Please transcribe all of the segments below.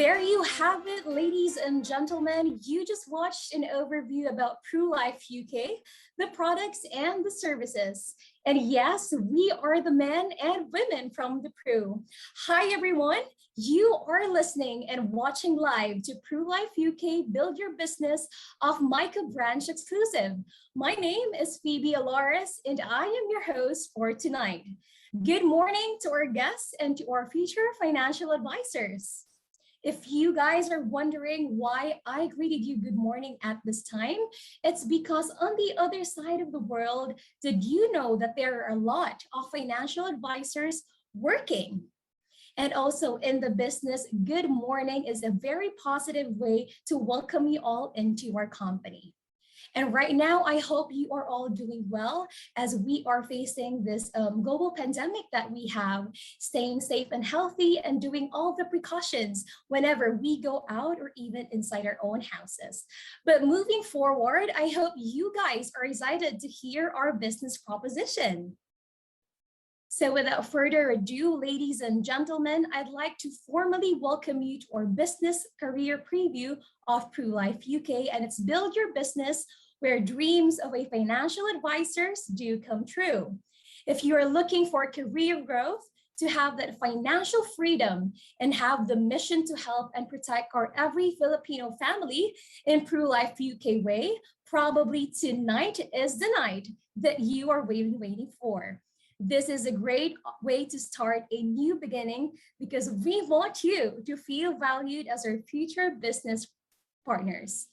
There you have it, ladies and gentlemen. You just watched an overview about ProLife UK, the products and the services. And yes, we are the men and women from the Pro. Hi, everyone. You are listening and watching live to ProLife UK Build Your Business of MICA Branch Exclusive. My name is Phoebe Alaris, and I am your host for tonight. Good morning to our guests and to our future financial advisors. If you guys are wondering why I greeted you good morning at this time, it's because on the other side of the world, did you know that there are a lot of financial advisors working? And also in the business, good morning is a very positive way to welcome you all into our company. And right now, I hope you are all doing well as we are facing this global pandemic that we have, staying safe and healthy and doing all the precautions whenever we go out or even inside our own houses. But moving forward, I hope you guys are excited to hear our business proposition. So without further ado, ladies and gentlemen, I'd like to formally welcome you to our business career preview of ProLife UK, and it's Build Your Business, where dreams of a financial advisors do come true. If you are looking for career growth, to have that financial freedom and have the mission to help and protect our every Filipino family in ProLife UK way, probably tonight is the night that you are waiting for. This is a great way to start a new beginning because we want you to feel valued as our future business partners.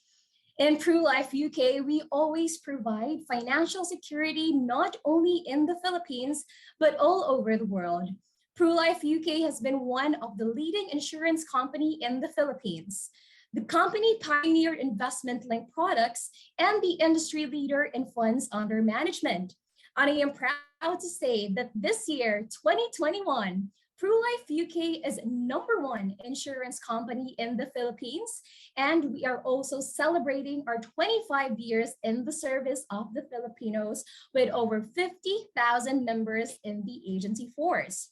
In ProLife UK, we always provide financial security not only in the Philippines, but all over the world. ProLife UK has been one of the leading insurance company in the Philippines. The company pioneered investment-linked products and the industry leader in funds under management. And I am proud to say that this year, 2021, ProLife UK is #1 insurance company in the Philippines, and we are also celebrating our 25 years in the service of the Filipinos with over 50,000 members in the agency force.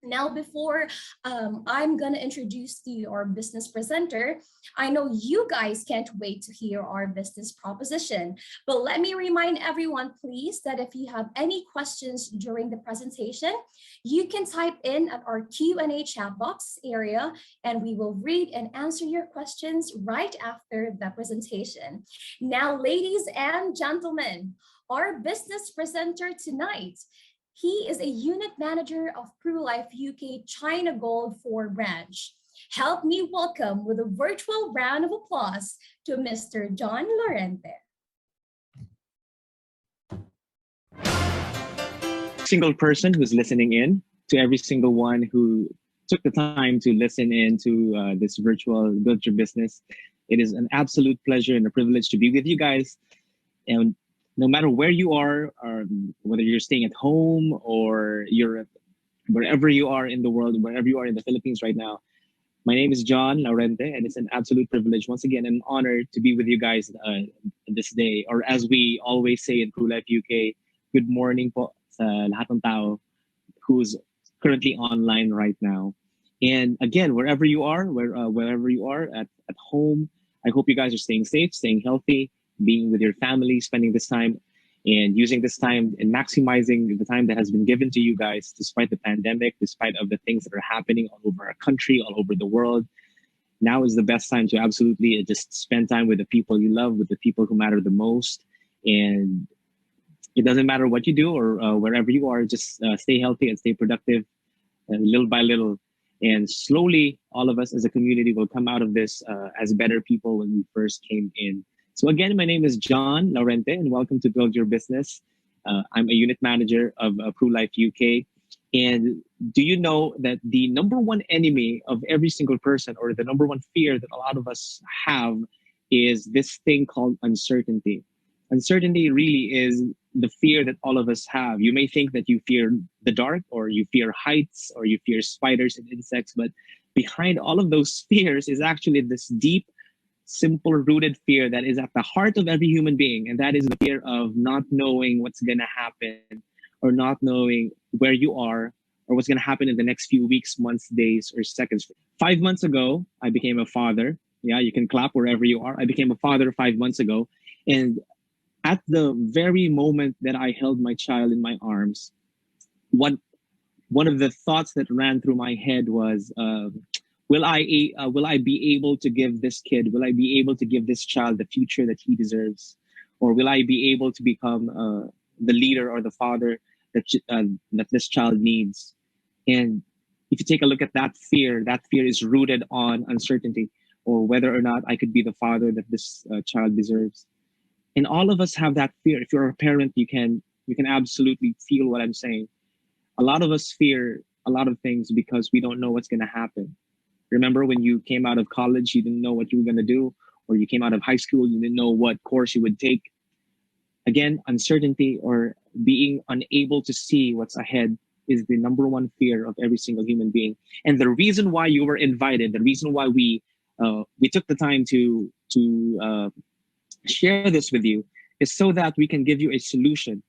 Now, before I'm going to introduce to you our business presenter, I know you guys can't wait to hear our business proposition. But let me remind everyone, please, that if you have any questions during the presentation, you can type in at our Q&A chat box area, and we will read and answer your questions right after the presentation. Now, ladies and gentlemen, our business presenter tonight, he is a unit manager of ProLife UK China Gold 4 branch. Help me welcome with a virtual round of applause to Mr. John Lorente. Single person who's listening in, to every single one who took the time to listen in to this virtual Build Your Business. It is an absolute pleasure and a privilege to be with you guys. And no matter where you are, whether you're staying at home or you're wherever you are in the world, wherever you are in the Philippines right now, my name is John Lorente, and it's an absolute privilege, once again, an honor to be with you guys this day. Or as we always say in ProLife UK, good morning po sa lahat ng tao who's currently online right now. And again, wherever you are, wherever you are at home, I hope you guys are staying safe, staying healthy, being with your family, spending this time and using this time and maximizing the time that has been given to you guys despite the pandemic, despite of the things that are happening all over our country, all over the world. Now is the best time to absolutely just spend time with the people you love, with the people who matter the most. And it doesn't matter what you do or wherever you are, just stay healthy and stay productive little by little. And slowly, all of us as a community will come out of this as better people when we first came in. So again, my name is John Lorente, and welcome to Build Your Business. I'm a unit manager of ProLife UK. And do you know that the #1 enemy of every single person, or the #1 fear that a lot of us have, is this thing called uncertainty. Uncertainty really is the fear that all of us have. You may think that you fear the dark, or you fear heights, or you fear spiders and insects, but behind all of those fears is actually this deep, simple rooted fear that is at the heart of every human being, and that is the fear of not knowing what's going to happen, or not knowing where you are, or what's going to happen in the next few weeks, months, days, or seconds. 5 months ago, I became a father. Yeah, you can clap wherever you are. I became a father 5 months ago. And at the very moment that I held my child in my arms, one of the thoughts that ran through my head was, will I be able to give this kid, will I be able to give this child the future that he deserves? Or will I be able to become the leader or the father that this child needs? And if you take a look at that fear is rooted on uncertainty, or whether or not I could be the father that this child deserves. And all of us have that fear. If you're a parent, you can absolutely feel what I'm saying. A lot of us fear a lot of things because we don't know what's going to happen. Remember when you came out of college, you didn't know what you were going to do, or you came out of high school, you didn't know what course you would take. Again, uncertainty or being unable to see what's ahead is the number one fear of every single human being. And the reason why you were invited, the reason why we took the time to share this with you, is so that we can give you a solution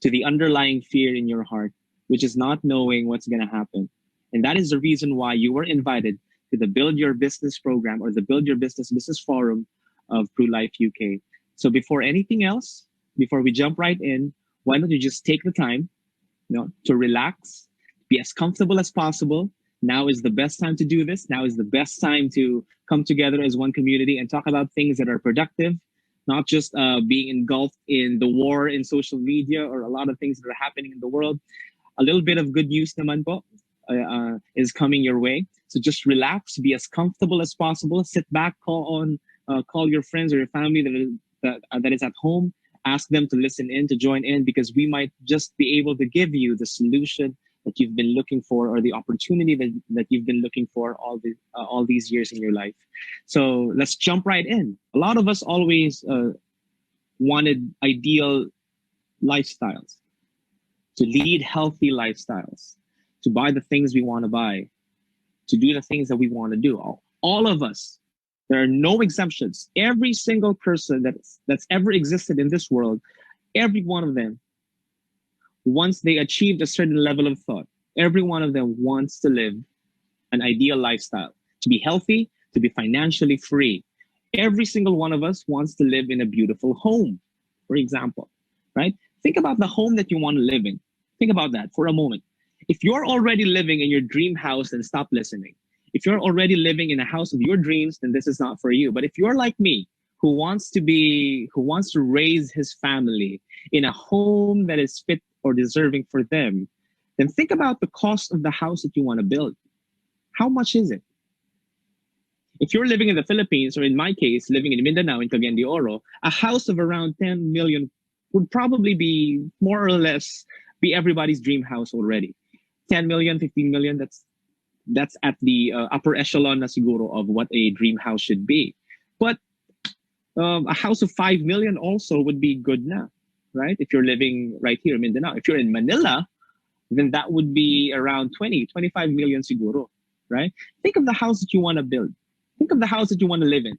to the underlying fear in your heart, which is not knowing what's going to happen. And that is the reason why you were invited to the Build Your Business program, or the Build Your Business Forum of ProLife UK. So before anything else, before we jump right in, why don't you just take the time, to relax, be as comfortable as possible. Now is the best time to do this. Now is the best time to come together as one community and talk about things that are productive, not just being engulfed in the war in social media or a lot of things that are happening in the world. A little bit of good news naman po is coming your way. So just relax, be as comfortable as possible. Sit back, call your friends or your family that is at home. Ask them to listen in, to join in, because we might just be able to give you the solution that you've been looking for, or the opportunity that you've been looking for all these years in your life. So let's jump right in. A lot of us always wanted ideal lifestyles, to lead healthy lifestyles, to buy the things we want to buy, to do the things that we want to do. All of us, there are no exemptions. Every single person that's ever existed in this world, every one of them, once they achieved a certain level of thought, every one of them wants to live an ideal lifestyle, to be healthy, to be financially free. Every single one of us wants to live in a beautiful home, for example, right? Think about the home that you want to live in. Think about that for a moment. If you're already living in your dream house, then stop listening. If you're already living in a house of your dreams, then this is not for you. But if you're like me, who wants to raise his family in a home that is fit or deserving for them, then think about the cost of the house that you want to build. How much is it? If you're living in the Philippines, or in my case, living in Mindanao, in Cagayan de Oro, a house of around 10 million would probably be more or less be everybody's dream house already. 10 million, 15 million, that's at the upper echelon na siguro of what a dream house should be. But a house of 5 million also would be good na, right? If you're living right here in Mindanao. If you're in Manila, then that would be around 20, 25 million siguro, right? Think of the house that you want to build. Think of the house that you want to live in,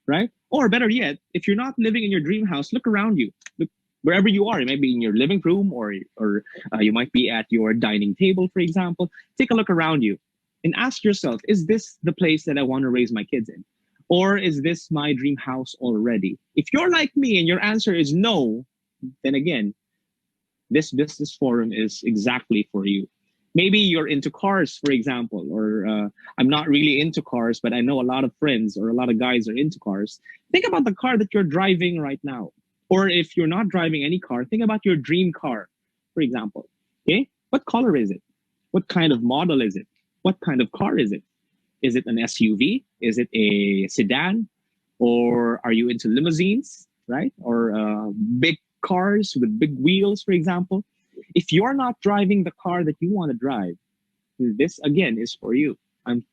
right? Or better yet, if you're not living in your dream house, look around you. Look wherever you are. It might be in your living room, or you might be at your dining table, for example. Take a look around you and ask yourself, is this the place that I want to raise my kids in? Or is this my dream house already? If you're like me and your answer is no, then again, this business forum is exactly for you. Maybe you're into cars, for example, or I'm not really into cars, but I know a lot of friends or a lot of guys are into cars. Think about the car that you're driving right now. Or if you're not driving any car, think about your dream car, for example. Okay? What color is it? What kind of model is it? What kind of car is it? Is it an SUV? Is it a sedan? Or are you into limousines, right? Or big cars with big wheels, for example? If you're not driving the car that you want to drive, this again is for you. I'm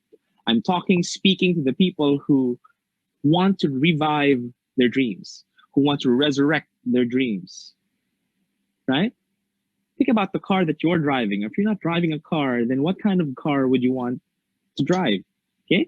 speaking to the people who want to revive their dreams, who want to resurrect their dreams, right? Think about the car that you're driving. If you're not driving a car, then what kind of car would you want to drive? Okay.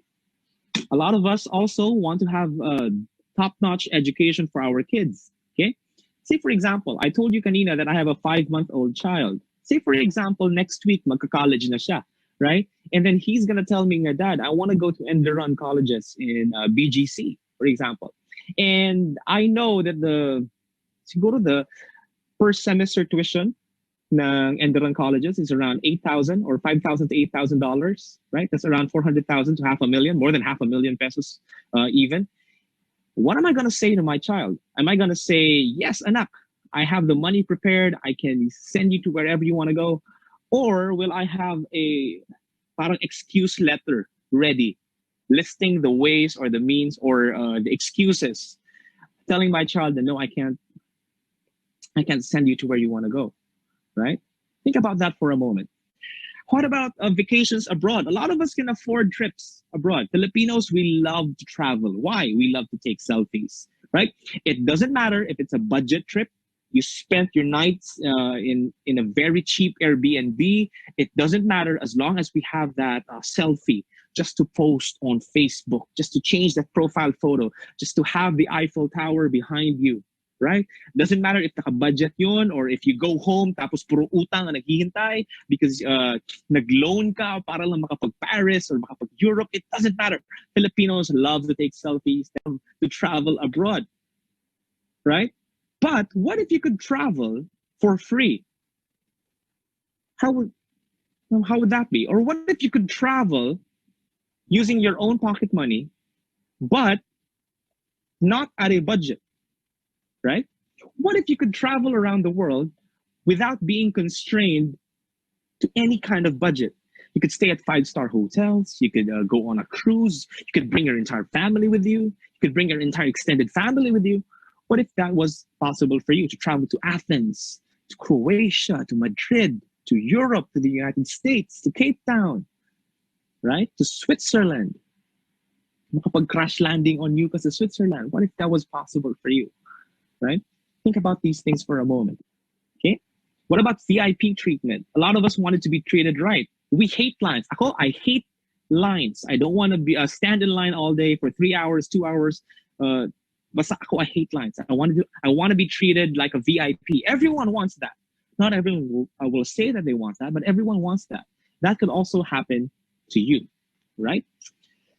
A lot of us also want to have a top-notch education for our kids. Okay. Say, for example, I told you, kanina, that I have a 5-month-old child. Say, for example, next week, magka-college na siya, right? And then he's going to tell me, Dad, I want to go to Enderon colleges in BGC, for example. And I know that siguro the per semester tuition ng Enderon colleges is around 8,000 or 5,000 to $8,000, right? That's around 400,000 to half a million, more than half a million pesos even. What am I going to say to my child? Am I going to say, yes, anak, I have the money prepared, I can send you to wherever you want to go? Or will I have a parang excuse letter ready, listing the ways or the means or the excuses, telling my child that no, I can't send you to where you want to go, right? Think about that for a moment. What about vacations abroad? A lot of us can afford trips abroad. Filipinos, we love to travel. Why? We love to take selfies, right? It doesn't matter if it's a budget trip. You spent your nights in a very cheap Airbnb. It doesn't matter as long as we have that selfie just to post on Facebook, just to change that profile photo, just to have the Eiffel Tower behind you, right? Doesn't matter if naka-budget yun or if you go home tapos puro utang ang naghihintay because nag-loan ka para lang makapag-Paris or makapag-Europe. It doesn't matter. Filipinos love to take selfies, to travel abroad, right? But what if you could travel for free? How would that be? Or what if you could travel using your own pocket money, but not at a budget, right? What if you could travel around the world without being constrained to any kind of budget? You could stay at 5-star hotels. You could go on a cruise. You could bring your entire family with you. You could bring your entire extended family with you. What if that was possible for you to travel to Athens, to Croatia, to Madrid, to Europe, to the United States, to Cape Town, right? To Switzerland. Makapag-crash landing on you kasi Switzerland. What if that was possible for you, right? Think about these things for a moment, okay? What about VIP treatment? A lot of us wanted to be treated right. We hate lines. I hate lines. I don't want to be stand in line all day for 3 hours, 2 hours. Basta ako, I hate lines. I want to be treated like a VIP. Everyone wants that. Not everyone will say that they want that, but everyone wants that. That could also happen to you, right?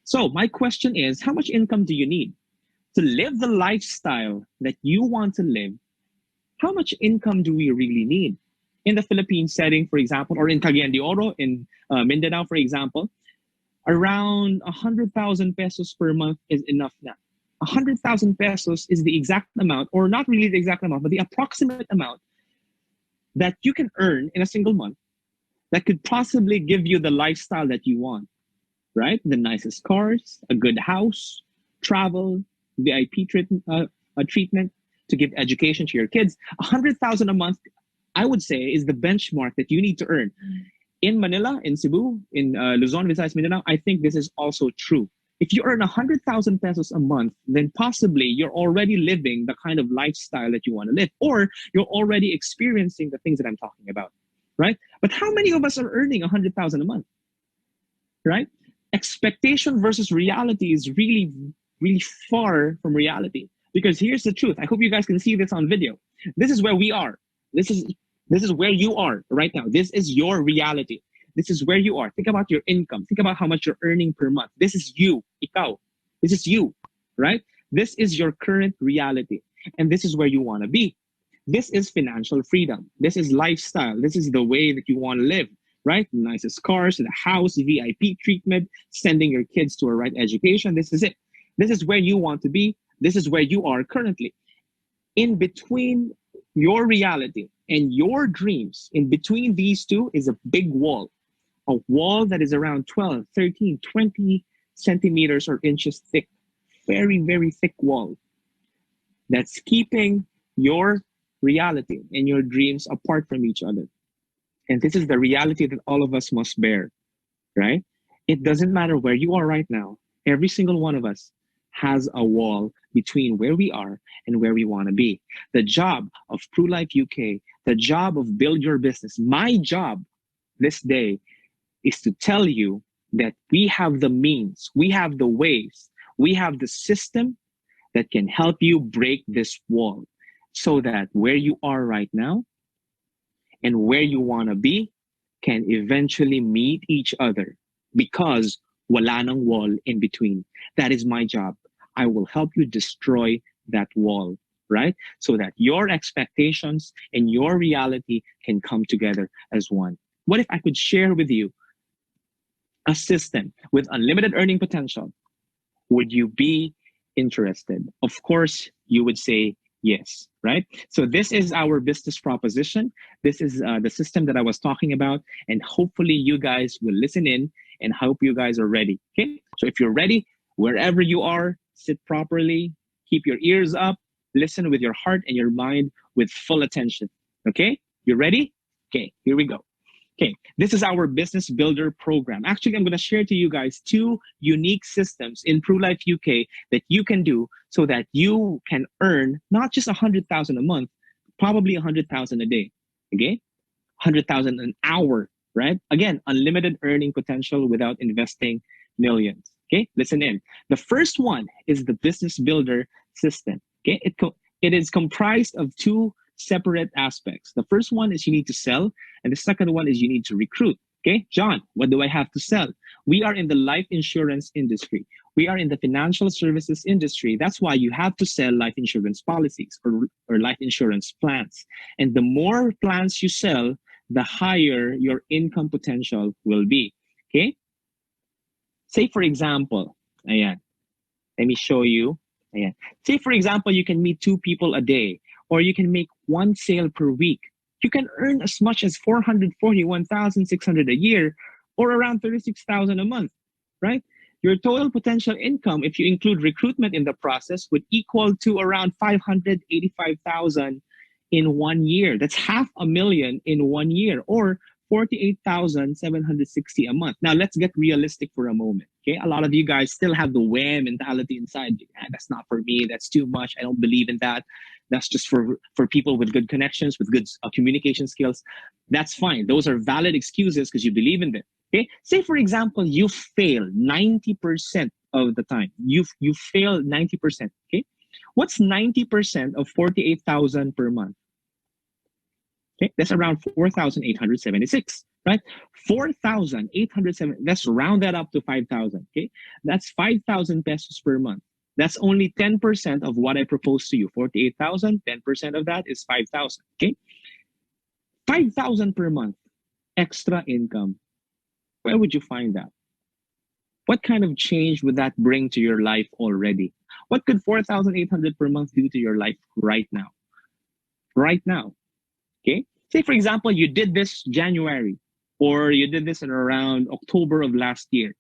So my question is, how much income do you need to live the lifestyle that you want to live? How much income do we really need? In the Philippine setting, for example, or in Cagayan de Oro, in Mindanao, for example, around 100,000 pesos per month is enough now. 100,000 pesos is the exact amount, or not really the exact amount, but the approximate amount that you can earn in a single month that could possibly give you the lifestyle that you want, right? The nicest cars, a good house, travel, VIP treatment, to give education to your kids. 100,000 a month, I would say, is the benchmark that you need to earn. In Manila, in Cebu, in Luzon, Visayas, Mindanao, I think this is also true. If you earn 100,000 pesos a month, then possibly you're already living the kind of lifestyle that you want to live, or you're already experiencing the things that I'm talking about, right? But how many of us are earning 100,000 a month, right? Expectation versus reality is really, really far from reality. Because here's the truth. I hope you guys can see this on video. This is where we are. This is where you are right now. This is your reality. This is where you are. Think about your income. Think about how much you're earning per month. This is you, ikaw. This is you, right? This is your current reality. And this is where you want to be. This is financial freedom. This is lifestyle. This is the way that you want to live, right? Nicest cars, the house, VIP treatment, sending your kids to a right education. This is it. This is where you want to be. This is where you are currently. In between your reality and your dreams, in between these two is a big wall. A wall that is around 12, 13, 20 centimeters or inches thick. Very, very thick wall. That's keeping your reality and your dreams apart from each other. And this is the reality that all of us must bear, right? It doesn't matter where you are right now. Every single one of us has a wall between where we are and where we want to be. The job of ProLife UK, the job of Build Your Business, my job this day is to tell you that we have the means, we have the ways, we have the system that can help you break this wall so that where you are right now and where you want to be can eventually meet each other because wala nang wall in between. That is my job. I will help you destroy that wall, right? So that your expectations and your reality can come together as one. What if I could share with you a system with unlimited earning potential? Would you be interested? Of course, you would say yes, right? So this is our business proposition. This is the system that I was talking about, and hopefully you guys will listen in and hope you guys are ready. Okay, so if you're ready, wherever you are, sit properly, keep your ears up, listen with your heart and your mind with full attention. Okay, you ready? Okay, here we go. Okay, this is our business builder program. Actually, I'm going to share to you guys 2 unique systems in ProLife UK that you can do so that you can earn not just 100,000 a month, probably 100,000 a day. Okay, 100,000 an hour, right? Again, unlimited earning potential without investing millions. Okay, listen in. The first one is the business builder system. Okay, it is comprised of 2 separate aspects. The first one is you need to sell, and the second one is you need to recruit. Okay, John, what do I have to sell? We are in the life insurance industry. We are in the financial services industry. That's why you have to sell life insurance policies or life insurance plans. And the more plans you sell, the higher your income potential will be. Okay, say for example, ayan, let me show you. Ayan. Say for example, you can meet 2 people a day, or you can make 1 sale per week. You can earn as much as 441,600 a year, or around 36,000 a month, right? Your total potential income, if you include recruitment in the process, would equal to around 585,000 in 1 year. That's $500,000 in 1 year, or 48,760 a month. Now let's get realistic for a moment. Okay, a lot of you guys still have the wham mentality inside. That's not for me. That's too much. I don't believe in that. That's just for people with good connections, with good communication skills. That's fine. Those are valid excuses because you believe in them. Okay, say for example you fail 90% of the time. You fail 90%. Okay, what's 90% of 48,000 per month? Okay, that's around 4,876, right? 4,807. Let's round that up to 5,000. Okay, that's 5,000 pesos per month. That's only 10% of what I proposed to you. 48,000, 10% of that is 5,000. Okay, 5,000 per month extra income. Where would you find that? What kind of change would that bring to your life already? What could 4,800 per month do to your life right now? Right now. Okay, say for example, you did this January, or you did this in around October of last year,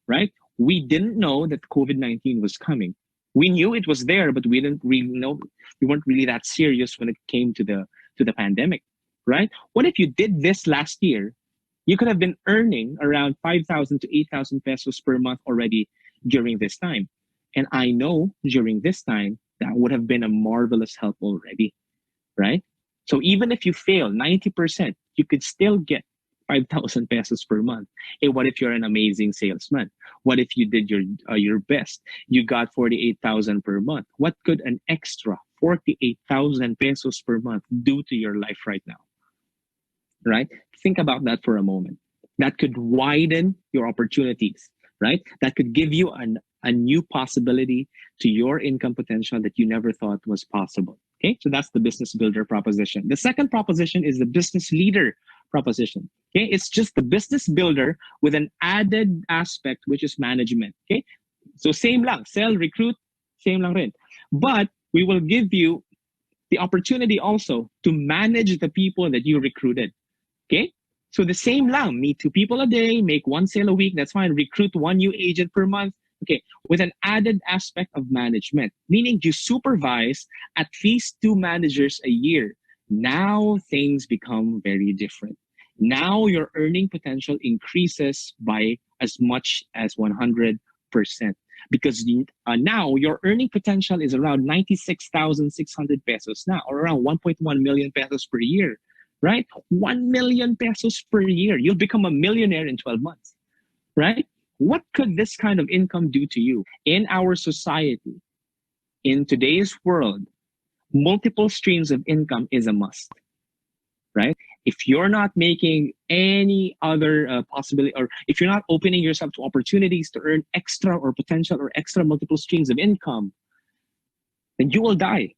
right? We didn't know that COVID-19 was coming. We knew it was there, but we didn't really know. We weren't really that serious when it came to the pandemic, right? What if you did this last year? You could have been earning around 5,000 to 8,000 pesos per month already during this time. And I know during this time, that would have been a marvelous help already, right? So even if you fail 90%, you could still get 5,000 pesos per month. Hey, what if you're an amazing salesman? What if you did your best? You got 48,000 per month. What could an extra 48,000 pesos per month do to your life right now? Right? Think about that for a moment. That could widen your opportunities, right? That could give you a new possibility to your income potential that you never thought was possible. Okay, so that's the business builder proposition. The second proposition is the business leader proposition. Okay, it's just the business builder with an added aspect, which is management. Okay, so same lang, sell, recruit, same lang rin. But we will give you the opportunity also to manage the people that you recruited. Okay, so the same lang, meet 2 people a day, make 1 sale a week, that's fine. Recruit 1 new agent per month. Okay, with an added aspect of management, meaning you supervise at least 2 managers a year. Now things become very different. Now your earning potential increases by as much as 100%, because now your earning potential is around 96,600 pesos now, or around 1.1 million pesos per year, right? 1 million pesos per year. You'll become a millionaire in 12 months, right? What could this kind of income do to you? In our society, in today's world, multiple streams of income is a must, right? If you're not making any other possibility, or if you're not opening yourself to opportunities to earn extra or potential or extra multiple streams of income, then you will die.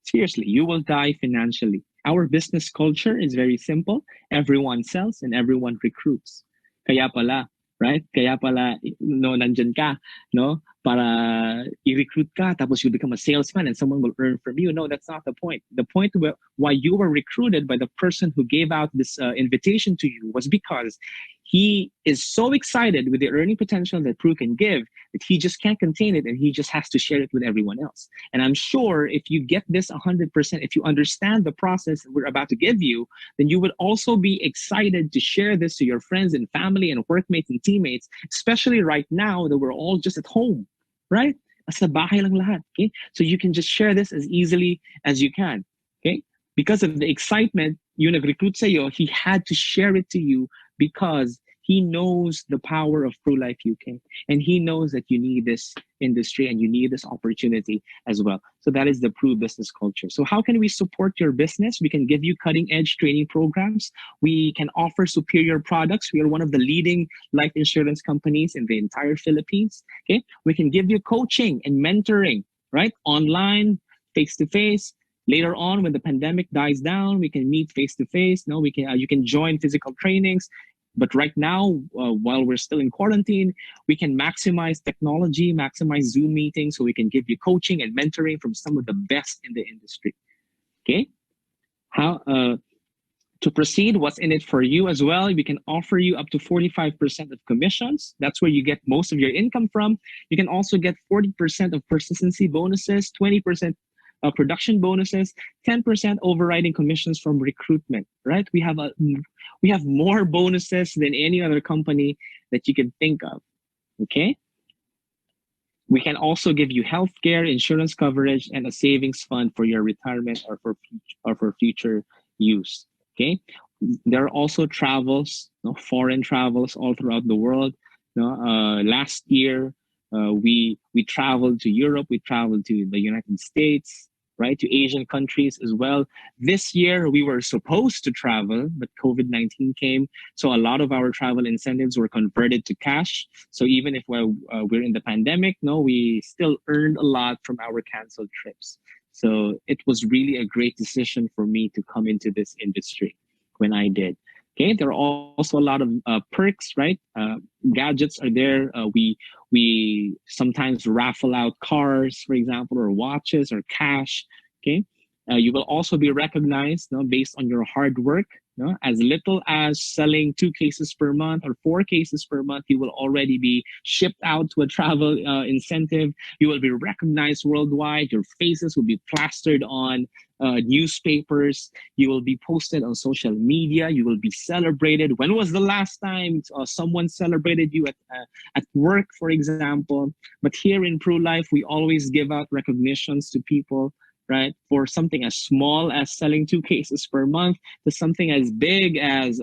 Seriously, you will die financially. Our business culture is very simple. Everyone sells and everyone recruits. Kaya pala, right? Kaya pala, no, nandyan ka, no? Para i-recruit ka, tapos you become a salesman and someone will earn from you. No, that's not the point. The point why you were recruited by the person who gave out this invitation to you was because he is so excited with the earning potential that Pru can give that he just can't contain it and he just has to share it with everyone else. And I'm sure if you get this 100%, if you understand the process that we're about to give you, then you would also be excited to share this to your friends and family and workmates and teammates, especially right now that we're all just at home, right? Nasa bahay lang lahat, okay? So you can just share this as easily as you can, okay? Because of the excitement, yung nag-recruit sa'yo, he had to share it to you because he knows the power of ProLife UK and he knows that you need this industry and you need this opportunity as well. So that is the Pro business culture. So how can we support your business? We can give you cutting edge training programs. We can offer superior products. We are one of the leading life insurance companies in the entire Philippines. Okay. We can give you coaching and mentoring, right? Online, face to face. Later on, when the pandemic dies down, we can meet face to face. No, we can. You can join physical trainings. But right now, while we're still in quarantine, we can maximize technology, maximize Zoom meetings, so we can give you coaching and mentoring from some of the best in the industry. Okay? How to proceed? What's in it for you as well? We can offer you up to 45% of commissions. That's where you get most of your income from. You can also get 40% of persistency bonuses, 20% production bonuses, 10% overriding commissions from recruitment, right? We have more bonuses than any other company that you can think of, okay? We can also give you healthcare, insurance coverage, and a savings fund for your retirement or for future use, okay? There are also travels, foreign travels all throughout the world. Last year, we traveled to Europe, we traveled to the United States, right, to Asian countries as well. This year, we were supposed to travel, but COVID-19 came. So a lot of our travel incentives were converted to cash. So even if we're in the pandemic, we still earned a lot from our canceled trips. So it was really a great decision for me to come into this industry when I did. Okay, there are also a lot of perks, right? Gadgets are there. We sometimes raffle out cars, for example, or watches or cash. Okay, you will also be recognized, based on your hard work. As little as selling 2 cases per month or 4 cases per month, you will already be shipped out to a travel incentive. You will be recognized worldwide. Your faces will be plastered on newspapers. You will be posted on social media. You will be celebrated. When was the last time someone celebrated you at work, for example? But here in ProLife, we always give out recognitions to people, right? For something as small as selling 2 cases per month to something as big as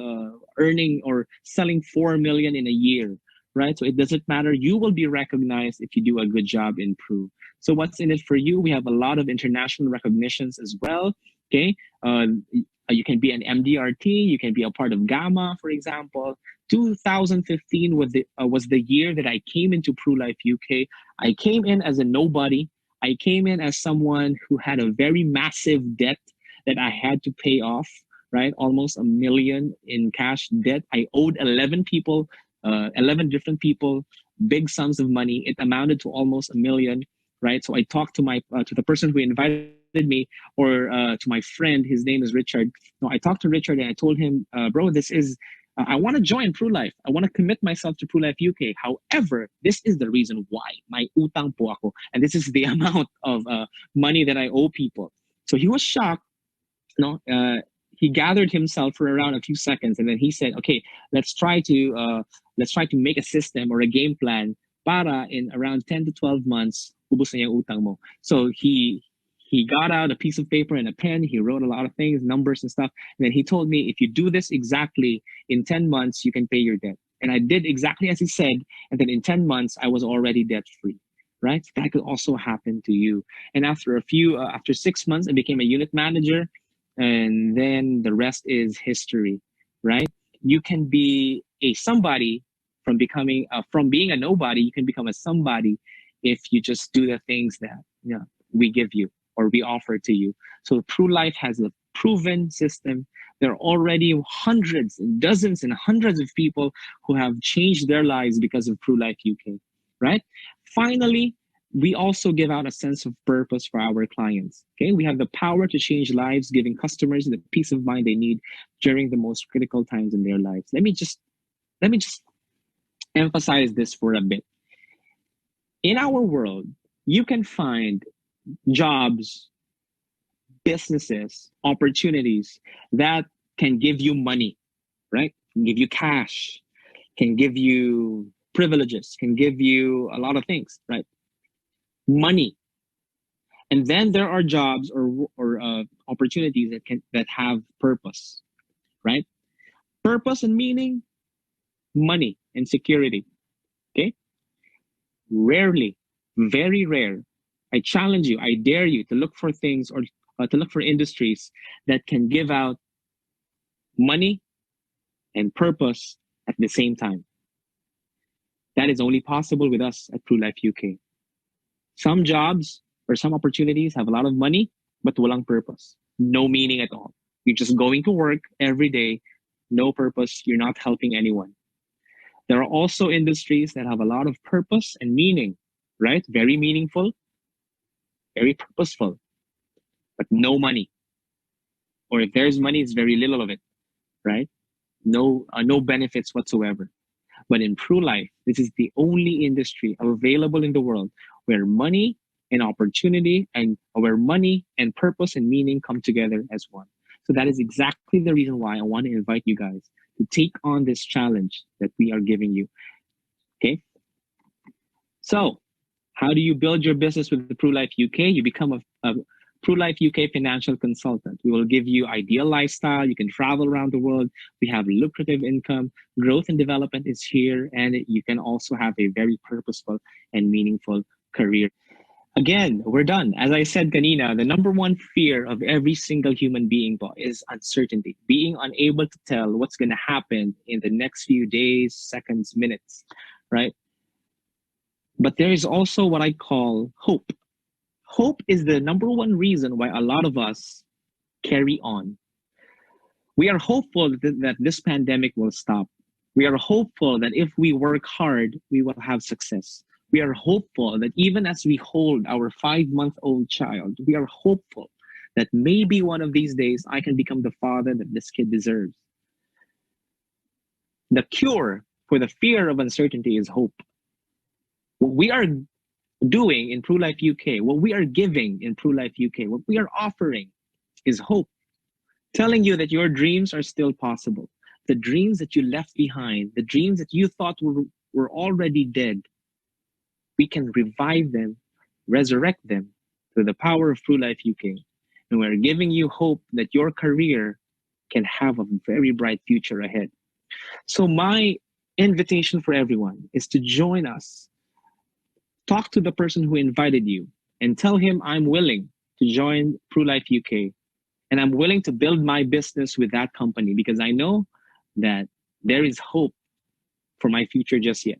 earning or selling 4 million in a year, right? So it doesn't matter. You will be recognized if you do a good job in Pro. So what's in it for you? We have a lot of international recognitions as well. Okay. You can be an MDRT. You can be a part of Gamma, for example. 2015 was the year that I came into ProLife UK. I came in as a nobody. I came in as someone who had a very massive debt that I had to pay off, right? Almost $1 million in cash debt. I owed 11 different people, big sums of money. It amounted to almost $1 million, right? So I talked to to the person who invited me, or to my friend. His name is Richard. No, I talked to Richard and I told him, bro, I want to join ProLife. I want to commit myself to ProLife UK. However, this is the reason why. May utang po ako. And this is the amount of money that I owe people. So he was shocked. He gathered himself for around a few seconds, and then he said, okay, let's try to make a system or a game plan para in around 10 to 12 months, ubos na yung utang mo. So he got out a piece of paper and a pen. He wrote a lot of things, numbers and stuff. And then he told me, if you do this exactly in 10 months, you can pay your debt. And I did exactly as he said. And then in 10 months, I was already debt free, right? That could also happen to you. And after 6 months, I became a unit manager. and then the rest is history, right? You can be a somebody from being a nobody. You can become a somebody if you just do the things that we give you or we offer to you. So ProLife has a proven system. There are already hundreds and dozens and hundreds of people who have changed their lives because of ProLife UK, right? Finally, we also give out a sense of purpose for our clients. Okay, we have the power to change lives, giving customers the peace of mind they need during the most critical times in their lives. Let me just emphasize this for a bit. In our world, you can find jobs, businesses, opportunities that can give you money, right? Can give you cash, can give you privileges, can give you a lot of things, right? Money. And then there are jobs or opportunities that have purpose, right? Purpose and meaning, money and security. Okay, rarely, very rare. I challenge you, I dare you to look for things or to look for industries that can give out money and purpose at the same time. That is only possible with us at ProLife UK. Some jobs or some opportunities have a lot of money, but walang purpose. No meaning at all. You're just going to work every day, no purpose. You're not helping anyone. There are also industries that have a lot of purpose and meaning, right? Very meaningful, very purposeful, but no money. Or if there's money, it's very little of it, right? No benefits whatsoever. But in ProLife, this is the only industry available in the world where money and opportunity and where money and purpose and meaning come together as one. So that is exactly the reason why I want to invite you guys to take on this challenge that we are giving you. Okay. So how do you build your business with the ProLife UK? You become a ProLife UK financial consultant. We will give you ideal lifestyle. You can travel around the world. We have lucrative income. Growth and development is here. And you can also have a very purposeful and meaningful career. Again, we're done. As I said, kanina, the number one fear of every single human being is uncertainty, being unable to tell what's going to happen in the next few days, seconds, minutes, right? But there is also what I call hope. Hope is the number one reason why a lot of us carry on. We are hopeful that this pandemic will stop. We are hopeful that if we work hard, we will have success. We are hopeful that even as we hold our 5-month-old child, we are hopeful that maybe one of these days I can become the father that this kid deserves. The cure for the fear of uncertainty is hope. What we are doing in ProLife UK, what we are giving in ProLife UK, what we are offering is hope. Telling you that your dreams are still possible. The dreams that you left behind, the dreams that you thought were already dead, we can revive them, resurrect them through the power of ProLife UK. And we're giving you hope that your career can have a very bright future ahead. So my invitation for everyone is to join us. Talk to the person who invited you and tell him I'm willing to join ProLife UK and I'm willing to build my business with that company because I know that there is hope for my future just yet.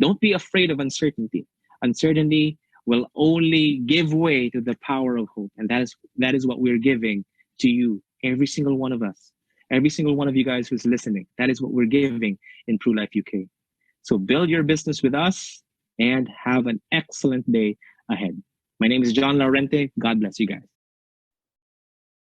Don't be afraid of uncertainty. Uncertainty will only give way to the power of hope. And that is what we're giving to you, every single one of us, every single one of you guys who's listening. That is what we're giving in ProLife UK. So build your business with us and have an excellent day ahead. My name is John Laurente. God bless you guys.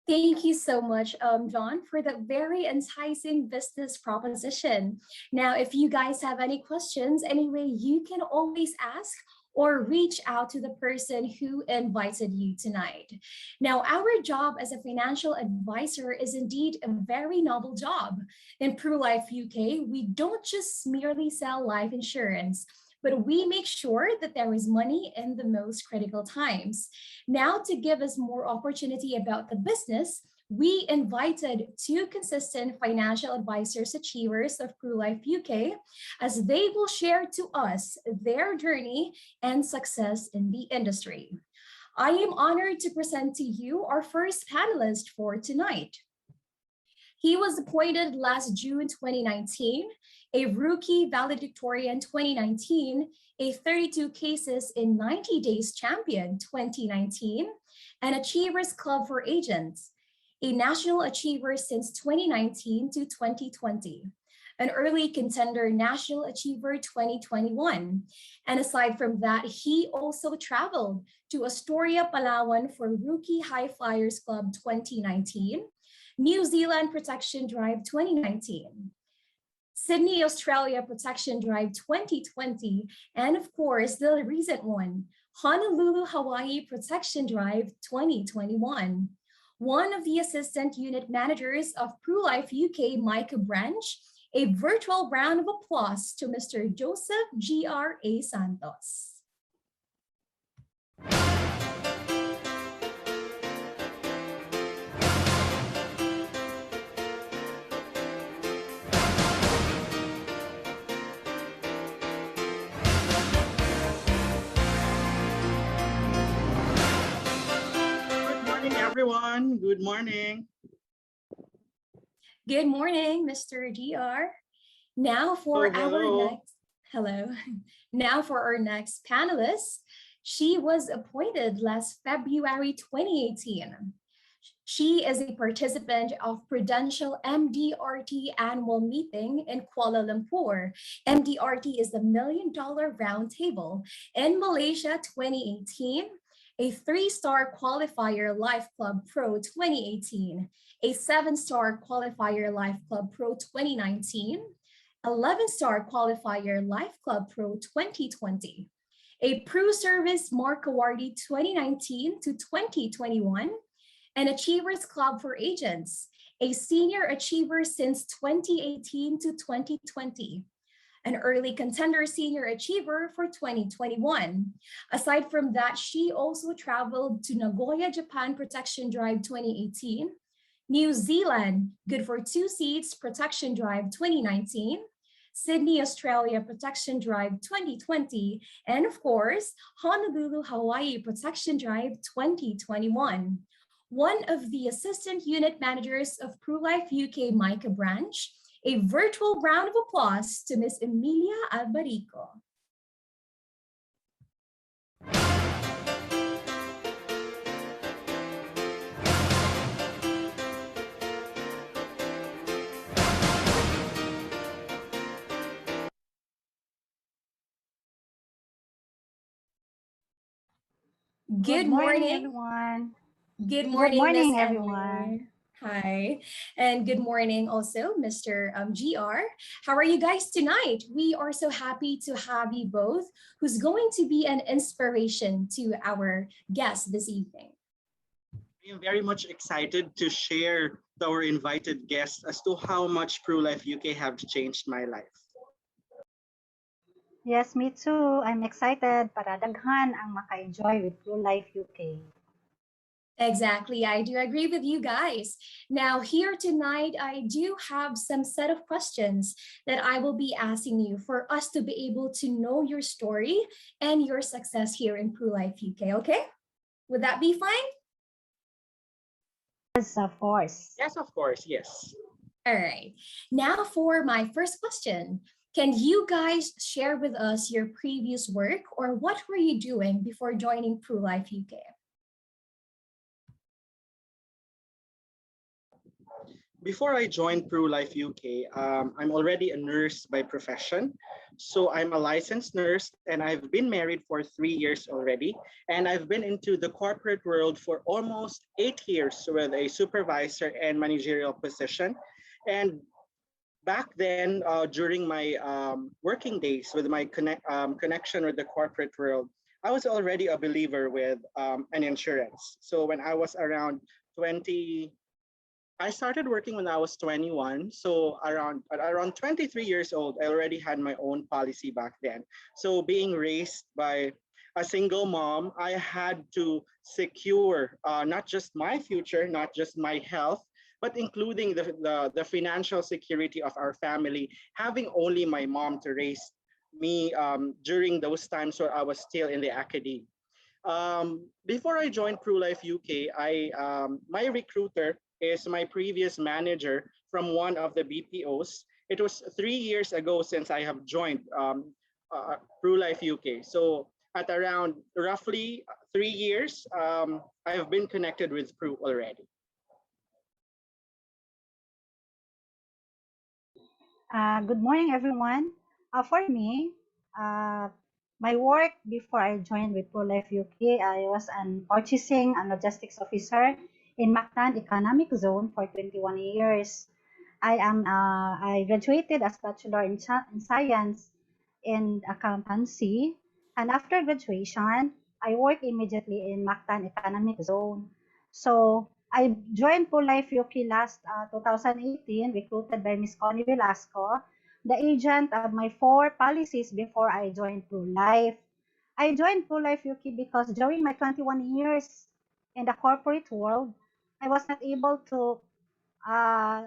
Thank you so much, John, for that very enticing business proposition. Now, if you guys have any questions, anyway, you can always ask or reach out to the person who invited you tonight. Now, our job as a financial advisor is indeed a very noble job. In ProLife UK, we don't just merely sell life insurance, but we make sure that there is money in the most critical times. Now, to give us more opportunity about the business, we invited 2 consistent financial advisors achievers of ProLife UK as they will share to us their journey and success in the industry. I am honored to present to you our first panelist for tonight. He was appointed last June 2019, a rookie valedictorian 2019, a 32 cases in 90 days champion 2019, an Achievers Club for Agents, a national achiever since 2019 to 2020, an early contender national achiever 2021. And aside from that, he also traveled to Astoria, Palawan for Rookie High Flyers Club 2019, New Zealand Protection Drive 2019, Sydney, Australia Protection Drive 2020, and of course, the recent one, Honolulu, Hawaii Protection Drive 2021. One of the assistant unit managers of ProLife UK MICA branch, a virtual round of applause to Mr. Joseph G.R.A. Santos. Everyone, good morning. Good morning, Mr. GR. Now for Now for our next panelist. She was appointed last February 2018. She is a participant of Prudential MDRT annual meeting in Kuala Lumpur. MDRT is the $1 Million Roundtable in Malaysia 2018, a 3-star qualifier Life Club Pro 2018, a 7-star qualifier Life Club Pro 2019, 11-star qualifier Life Club Pro 2020, a Pro Service Mark Awardee 2019 to 2021, an Achievers Club for Agents, a Senior Achiever since 2018 to 2020, an early contender senior achiever for 2021. Aside from that, she also traveled to Nagoya, Japan Protection Drive 2018, New Zealand Good for 2 Seats Protection Drive 2019, Sydney, Australia Protection Drive 2020, and of course, Honolulu, Hawaii Protection Drive 2021. One of the assistant unit managers of ProLife UK MICA branch. A virtual round of applause to Miss Emilia Albarico. Good morning, everyone. Good morning, Miss everyone. Emily. Hi, and good morning also, Mr. GR. How are you guys tonight? We are so happy to have you both, who's going to be an inspiration to our guests this evening. I am very much excited to share to our invited guests as to how much ProLife UK have changed my life. Yes, me too. I'm excited para daghan ang maka-enjoy with ProLife UK. Exactly, I do agree with you guys. Now here tonight, I do have some set of questions that I will be asking you for us to be able to know your story and your success here in ProLife UK, okay? Would that be fine? Yes, of course. Yes, of course, yes. All right, now for my first question. Can you guys share with us your previous work or what were you doing before joining ProLife UK? Before I joined ProLife UK, I'm already a nurse by profession. So I'm a licensed nurse and I've been married for 3 years already. And I've been into the corporate world for almost 8 years with a supervisor and managerial position. And back then, during my working days with my connection with the corporate world, I was already a believer with an insurance. So when I was around 20, I started working when I was 21. So around 23 years old, I already had my own policy back then. So being raised by a single mom, I had to secure not just my future, not just my health, but including the financial security of our family, having only my mom to raise me during those times where I was still in the academy. Before I joined ProLife UK, my recruiter is my previous manager from one of the BPOs. It was 3 years ago since I have joined ProLife UK. So at around roughly 3 years, I have been connected with Pro already. Good morning, everyone. For me, uh, my work before I joined with ProLife UK, I was an purchasing and logistics officer in Mactan Economic Zone for 21 years. I graduated as Bachelor in Science in Accountancy, and after graduation, I worked immediately in Mactan Economic Zone. So I joined ProLife UK last 2018, recruited by Miss Connie Velasco, the agent of my four policies before I joined ProLife. I joined ProLife UK because during my 21 years in the corporate world, I was not able to uh,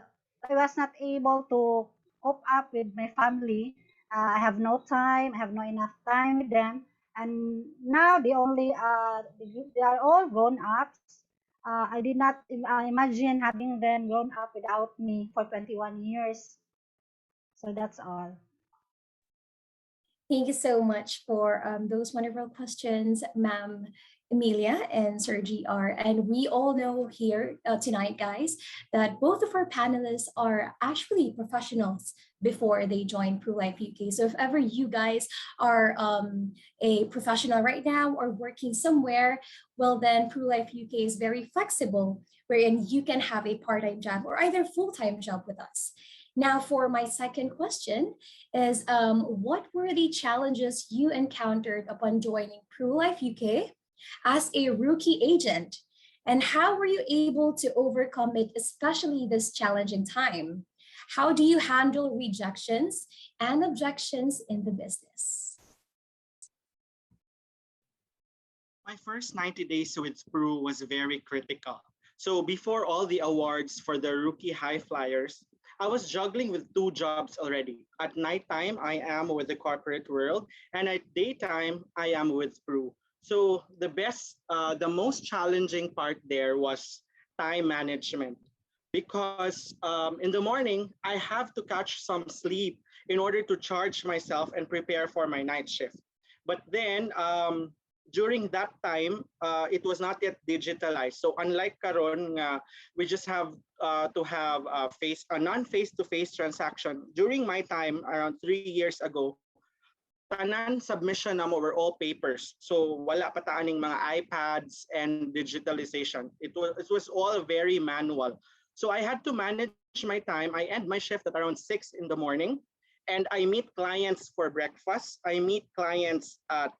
I was not able to cope up with my family. I have no time. I have not enough time with them. And now they are all grown ups. I did not imagine having them grown up without me for 21 years. So that's all. Thank you so much for those wonderful questions, Ma'am Emilia and Sir GR. And we all know here tonight, guys, that both of our panelists are actually professionals before they join ProLife UK. So if ever you guys are a professional right now or working somewhere, well, then ProLife UK is very flexible, wherein you can have a part-time job or either full-time job with us. Now, for my second question is what were the challenges you encountered upon joining ProLife UK as a rookie agent? And how were you able to overcome it, especially this challenging time? How do you handle rejections and objections in the business? My first 90 days with Pro was very critical. So before all the awards for the rookie high flyers, I was juggling with two jobs already. At nighttime, I am with the corporate world, and at daytime, I am with Pro. So the most challenging part there was time management, because in the morning I have to catch some sleep in order to charge myself and prepare for my night shift. But then during that time, it was not yet digitalized. So unlike karon, we just have to have a non-face-to-face transaction. During my time, around 3 years ago, tanan submission namo were all papers. So wala pa taaning mga iPads and digitalization. It was all very manual. So I had to manage my time. I end my shift at around 6 in the morning, and I meet clients for breakfast. I meet clients at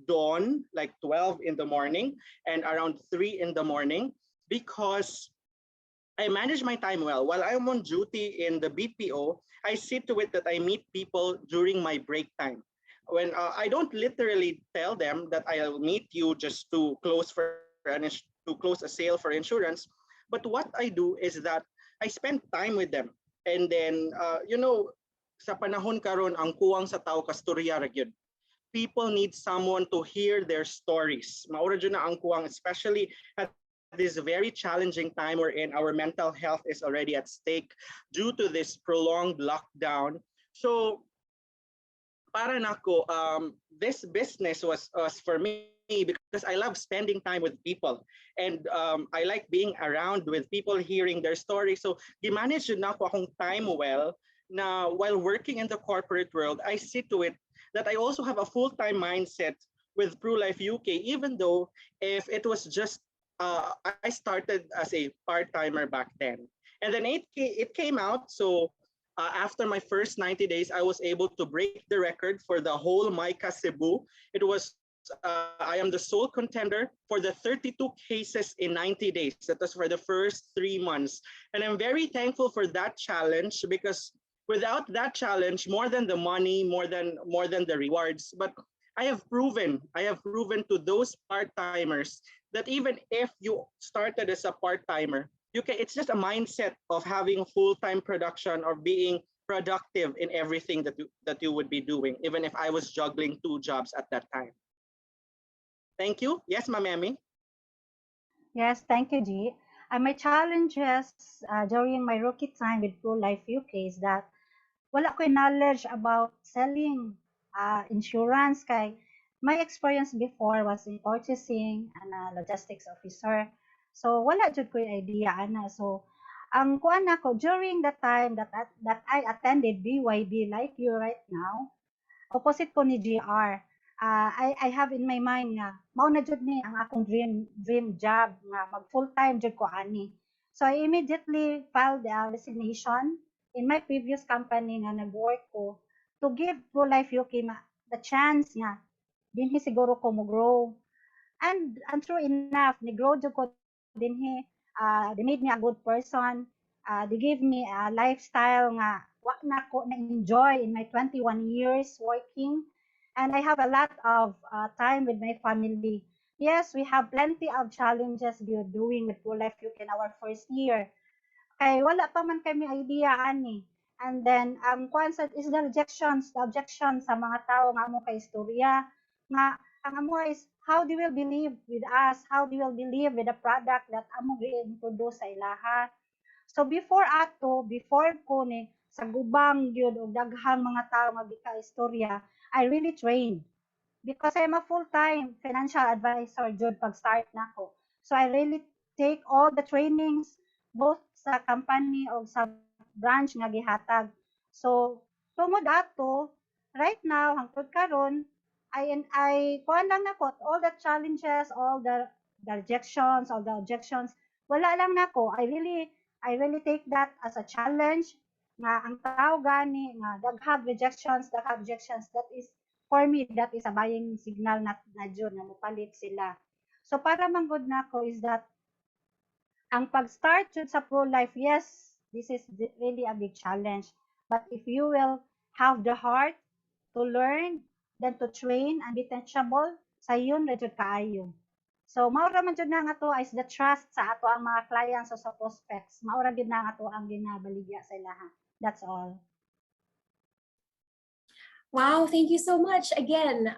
dawn, like 12 in the morning and around 3 in the morning, because I manage my time well. While I'm on duty in the BPO, I see to it that I meet people during my break time. When I don't literally tell them that I'll meet you just to close a sale for insurance, but what I do is that I spend time with them. And then sa panahon karon ang kuwang sa tao kasturya ra gyud. People need someone to hear their stories. Maura jud na ang kuwang, especially at this very challenging time wherein our mental health is already at stake due to this prolonged lockdown. So para nako, this business was for me because I love spending time with people, and I like being around with people, hearing their stories. So gi-manage jud nako akong time well. Now, while working in the corporate world, I see to it that I also have a full-time mindset with ProLife UK, even though if it was just I started as a part-timer back then. And then it came out. So after my first 90 days, I was able to break the record for the whole MICA Cebu. I am the sole contender for the 32 cases in 90 days. That was for the first 3 months. And I'm very thankful for that challenge, because without that challenge, more than the money, more than the rewards, but I have proven to those part-timers that even if you started as a part-timer, it's just a mindset of having full-time production or being productive in everything that you would be doing, even if I was juggling two jobs at that time. Thank you. Yes, Ma'am Emmy. Yes, thank you, G. My challenges during my rookie time with ProLife UK is that wala ko knowledge about selling insurance kay my experience before was in purchasing and logistics officer. So wala jud ko idea ana. So ang kuan ako during the time that I attended BYB like you right now, opposite ko ni GR. I have in my mind nga mao na jud ni ang akong dream job nga mag full time jud ko ani. So I immediately filed the resignation in my previous company nga nag-work ko to give ProLife UK the chance nga dinhi siguro ko mo grow. And true enough, ni-grow jud ko dinhi. They made me a good person. They gave me a lifestyle nga wa na ko na-enjoy in my 21 years working. And I have a lot of time with my family. Yes, we have plenty of challenges we are doing with ProLife UK in our first year. Kay wala pa man kami idea ani. And then concept is the objections sa mga tao nga amo kay istorya nga ang amo is how they will believe with us, how they will believe with the product that amo gi-introduce sa ilaha. So before ko ni sa gubang gyud og daghang mga tao nga gika-istorya, I really trained because I'm a full-time financial advisor jud pag start nako. So I really take all the trainings both sa company o sa branch nga gihatag. So tungod ato right now hangtod karon I kuan lang nako all the challenges, all the rejections, all the objections wala lang nako. I really take that as a challenge nga ang tao gani nga daghang rejections, daghang objections, that is for me that is a buying signal na jud nga mopalit sila. So para manggod nako is that ang pag-start jud sa pro-life, yes, this is really a big challenge. But if you will have the heart to learn, then to train and be teachable, sa yun na jud kaayo. So maura man jud na nga to is the trust sa ato ang mga clients o sa prospects. Maura gid na nga to ang ginabaligya sa ilaha. That's all. Wow, thank you so much again.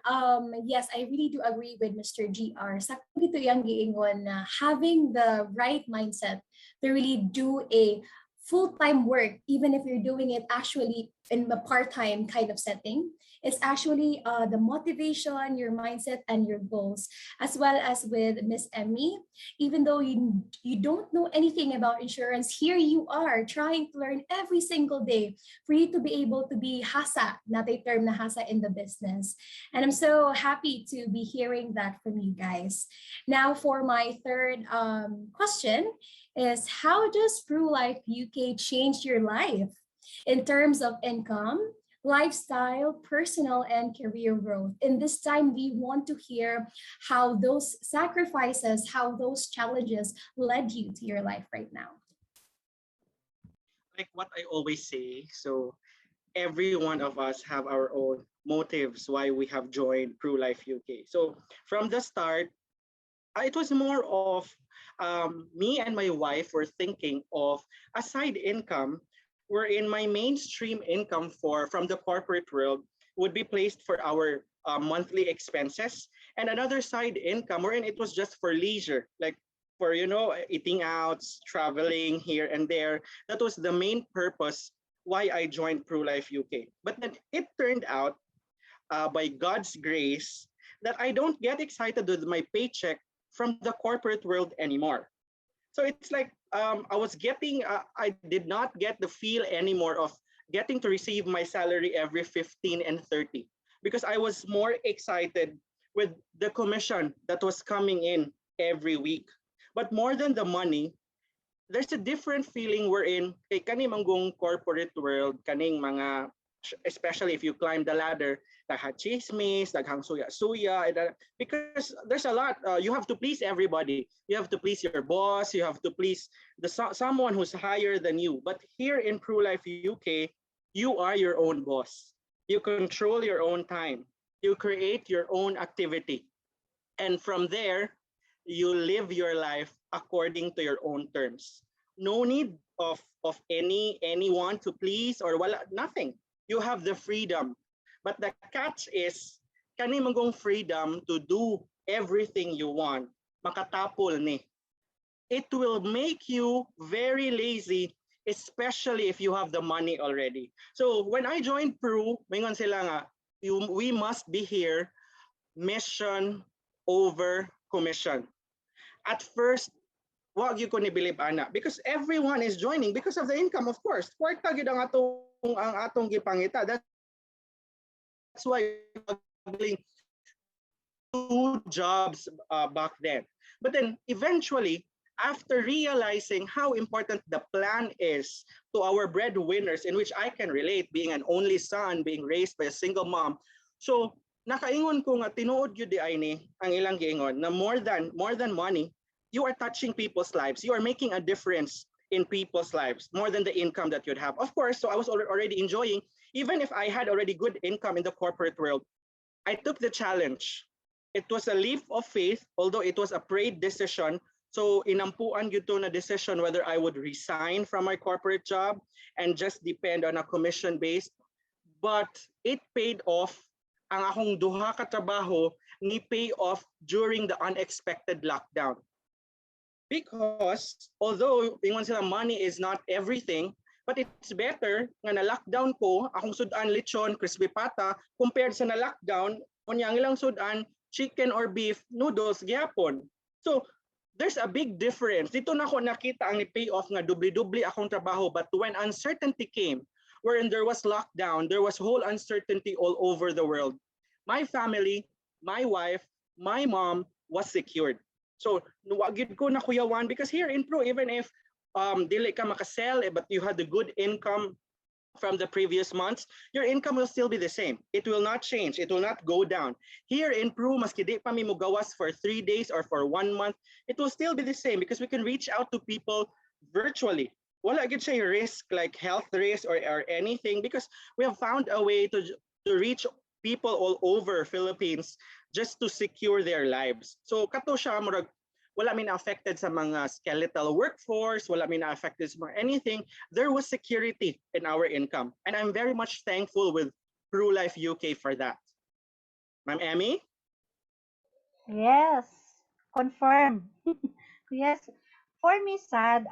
Yes, I really do agree with Mr. GR. Sakto dito yung giingon na having the right mindset to really do a full-time work, even if you're doing it actually in a part-time kind of setting. It's actually the motivation, your mindset, and your goals, as well as with Miss Emmy. Even though you don't know anything about insurance, here you are trying to learn every single day for you to be able to be hasa, not a term na hasa in the business. And I'm so happy to be hearing that from you guys. Now for my third question is, how does ProLife UK change your life in terms of income, lifestyle, personal, and career growth? In this time, we want to hear how those sacrifices, how those challenges led you to your life right now. Like what I always say, so every one of us have our own motives why we have joined ProLife UK. So from the start, it was more of me and my wife were thinking of a side income wherein my mainstream income from the corporate world would be placed for our monthly expenses, and another side income wherein it was just for leisure, like for eating out, traveling here and there. That was the main purpose why I joined ProLife UK. But then it turned out, by God's grace, that I don't get excited with my paycheck from the corporate world anymore. So it's like I did not get the feel anymore of getting to receive my salary every 15 and 30, because I was more excited with the commission that was coming in every week. But more than the money, there's a different feeling wherein kay kani manggong corporate world, kaning mga, especially if you climb the ladder, daghang chismis, daghang suya-suya, because there's a lot. You have to please everybody. You have to please your boss. You have to please someone who's higher than you. But here in ProLife UK, you are your own boss. You control your own time. You create your own activity. And from there, you live your life according to your own terms. No need of anyone to please or wala, nothing. You have the freedom. But the catch is, kani manggong freedom to do everything you want, makatapol ni. It will make you very lazy, especially if you have the money already. So when I joined Peru, mingon sila nga, we must be here mission over commission. At first, wag you ko ni believe ana because everyone is joining because of the income, of course. Kwarta gid ang atong gipangita. That's why juggling two jobs back then. But then eventually, after realizing how important the plan is to our breadwinners, in which I can relate, being an only son, being raised by a single mom. So nakaingon ko nga tinuod gyud di ay ni ang ilang giingon na more than money, you are touching people's lives. You are making a difference in people's lives more than the income that you'd have. Of course, so I was already enjoying, even if I had already good income in the corporate world, I took the challenge. It was a leap of faith, although it was a prayed decision. So inampuan gyud to na decision whether I would resign from my corporate job and just depend on a commission based. But it paid off. Ang akong duha ka trabaho ni pay off during the unexpected lockdown. Because although ingon sila money is not everything, but it's better nga na-lockdown ko, akong sudan lechon, crispy pata, compared sa na-lockdown, kunya ang ilang sudan, chicken or beef, noodles, gyapon. So, there's a big difference. Dito na ko nakita ang payoff nga dubli-dubli akong trabaho, but when uncertainty came, wherein there was lockdown, there was whole uncertainty all over the world. My family, my wife, my mom was secured. So, nuwagid ko na kuyawan because here in Pro, even if dili ka makasell, but you had a good income from the previous months, your income will still be the same. It will not change. It will not go down. Here in Peru, maski di pa mi mo gawas for 3 days or for 1 month, it will still be the same because we can reach out to people virtually. Wala gid siya risk like health risk or anything because we have found a way to reach people all over Philippines just to secure their lives. So kato siya murag wala mi na affected sa mga skeletal workforce, wala mi na affected sa mga anything. There was security in our income. And I'm very much thankful with ProLife UK for that. Ma'am Emmy? Yes, confirm. Yes, for me, sad,